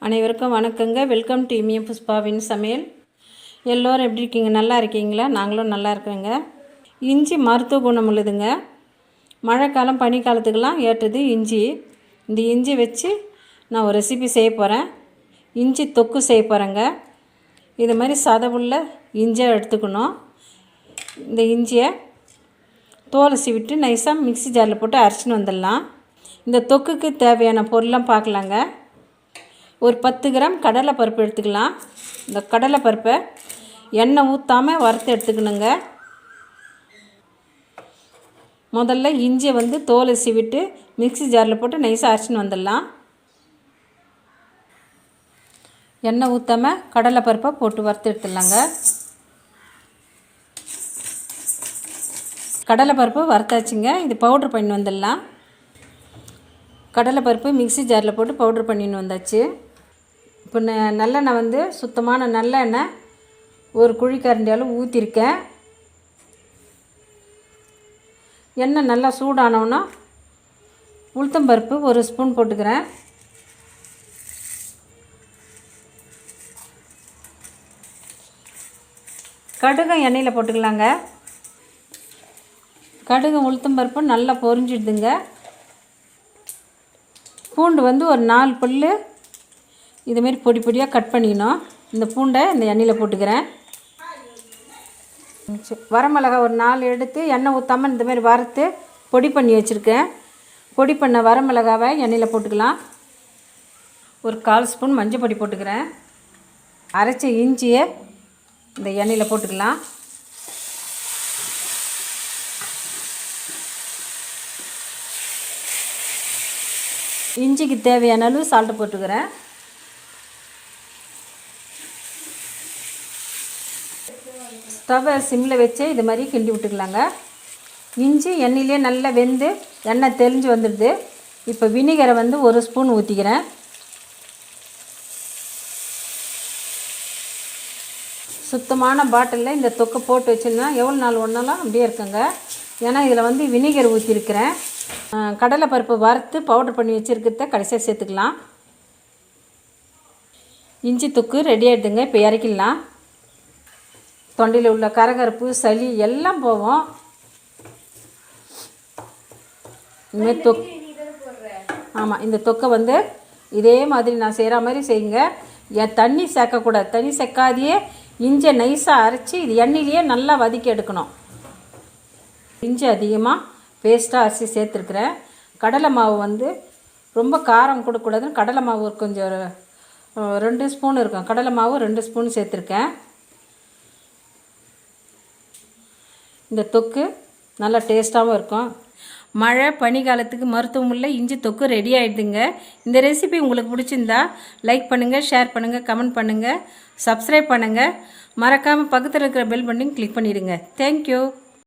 அனைவருக்கும் வணக்கங்க. Welcome to இமிய புஷ்பாவின் சமையல். எல்லோரும் எப்படி இருக்கீங்க? நல்லா இருக்கீங்களா? நாங்களும் நல்லா இருக்கிறோங்க. இஞ்சி மருத்துவ குணம் உள்ளதுங்க. மழைக்காலம் பனிக்காலத்துக்கெல்லாம் ஏற்றது இஞ்சி. இந்த இஞ்சி வச்சு நான் ஒரு ரெசிபி செய்ய போகிறேன். இஞ்சி தொக்கு செய்ய போகிறேங்க. இது மாதிரி சதவுள்ள இஞ்சியை எடுத்துக்கணும். இந்த இஞ்சியை தோலை சீவிட்டு நைஸாக மிக்ஸி ஜாரில் போட்டு அரைச்சின்னு வந்துடலாம். இந்த தொக்குக்கு தேவையான பொருள்லாம் பார்க்கலாங்க. ஒரு 10 கிராம் கடலைப்பருப்பு எடுத்துக்கலாம். இந்த கடலைப்பருப்பை எண்ணெய் ஊற்றாமல் வறுத்து எடுத்துக்கணுங்க. முதல்ல இஞ்சியை தோலை சீவிட்டு மிக்ஸி ஜாரில் போட்டு நைஸாக அரைச்சின்னு வந்துடலாம். எண்ணெய் ஊற்றாமல் கடலைப்பருப்பை போட்டு வறுத்து எடுத்துடலாங்க. கடலைப்பருப்பு வறுத்தாச்சுங்க. இது பவுட்ரு பண்ணி வந்துடலாம். கடலைப்பருப்பு மிக்ஸி ஜாரில் போட்டு பவுட்ரு பண்ணின்னு வந்தாச்சு. இப்போ நல்லெண்ணெய் சுத்தமான நல்லெண்ணெய் ஒரு குழிக்கரண்டி அளவு ஊற்றிருக்கேன். எண்ணெய் நல்லா சூடானோன்னா உளுத்தம்பருப்பு ஒரு ஸ்பூன் போட்டுக்கிறேன். கடுகும் எண்ணெயில் போட்டுக்கலாங்க. கடுகு உளுத்தம்பருப்பு நல்லா பொரிஞ்சிடுதுங்க. பூண்டு ஒரு 4 பல் இதுமாரி பொடி பொடியாக கட் பண்ணிக்கணும். இந்த பூண்டை இந்த எண்ணெயில் போட்டுக்கிறேன். வரமிளகா ஒரு 4 எடுத்து எண்ணெய் ஊற்றாமல் இந்தமாரி வறுத்து பொடி பண்ணி வச்சுருக்கேன். பொடி பண்ண வரமிளகாவை எண்ணெயில் போட்டுக்கலாம். ஒரு 1/4 ஸ்பூன் மஞ்சள் பொடி போட்டுக்கிறேன். அரைச்ச இஞ்சியை இந்த எண்ணெயில் போட்டுக்கலாம். இஞ்சிக்கு தேவையான அளவு சால்ட்டு போட்டுக்கிறேன். ஸ்டவ்வை சிம்மில் வச்சு இது மாதிரி கிண்டி விட்டுக்கலாங்க. இஞ்சி எண்ணெயிலே நல்லா வெந்து எண்ணெய் தெளிஞ்சு வந்துடுது. இப்போ வினிகரை ஒரு ஸ்பூன் ஊற்றிக்கிறேன். சுத்தமான பாட்டிலில் இந்த தொக்கை போட்டு வச்சுருந்தா எவ்வளோ நாள் ஒன்றாலும் அப்படியே இருக்குங்க. ஏன்னா இதில் வினிகர் ஊற்றிருக்கிறேன். கடலைப்பருப்பு வறுத்து பவுடர் பண்ணி வச்சுருக்கிறத கடைசியாக சேர்த்துக்கலாம். இஞ்சி தொக்கு ரெடி ஆகிடுதுங்க. இப்போ இறக்கிடலாம். தொண்டையில் உள்ள கரகரப்பு சளி எல்லாம் போவோம். இனிமேல் ஆமாம், இந்த தொக்கை இதே மாதிரி நான் செய்கிற மாதிரி செய்யுங்க. தண்ணி சேர்க்கக்கூடாது. தண்ணி சேர்க்காதையே இஞ்சியை நைஸாக அரைச்சி இது எண்ணெயிலேயே நல்லா வதக்கி எடுக்கணும். இஞ்சி அதிகமாக பேஸ்ட்டாக அரைச்சி சேர்த்துருக்குறேன். கடலை மாவு ரொம்ப காரம் கொடுக்கக்கூடாதுன்னு கடலை மாவு கொஞ்சம் 2 ஸ்பூன் இருக்கும். கடலை மாவு 2 ஸ்பூன் சேர்த்துருக்கேன். இந்த தொக்கு நல்லா டேஸ்ட்டாகவும் இருக்கும். மழை பனிக்காலத்துக்கு மருத்துவமுள்ள இஞ்சி தொக்கு ரெடி ஆகிடுதுங்க. இந்த ரெசிபி உங்களுக்கு பிடிச்சிருந்தா லைக் பண்ணுங்கள், ஷேர் பண்ணுங்கள், கமெண்ட் பண்ணுங்கள், சப்ஸ்கிரைப் பண்ணுங்கள். மறக்காமல் பக்கத்தில் இருக்கிற பெல் பட்டனையும் கிளிக் பண்ணிவிடுங்க. தேங்க்யூ.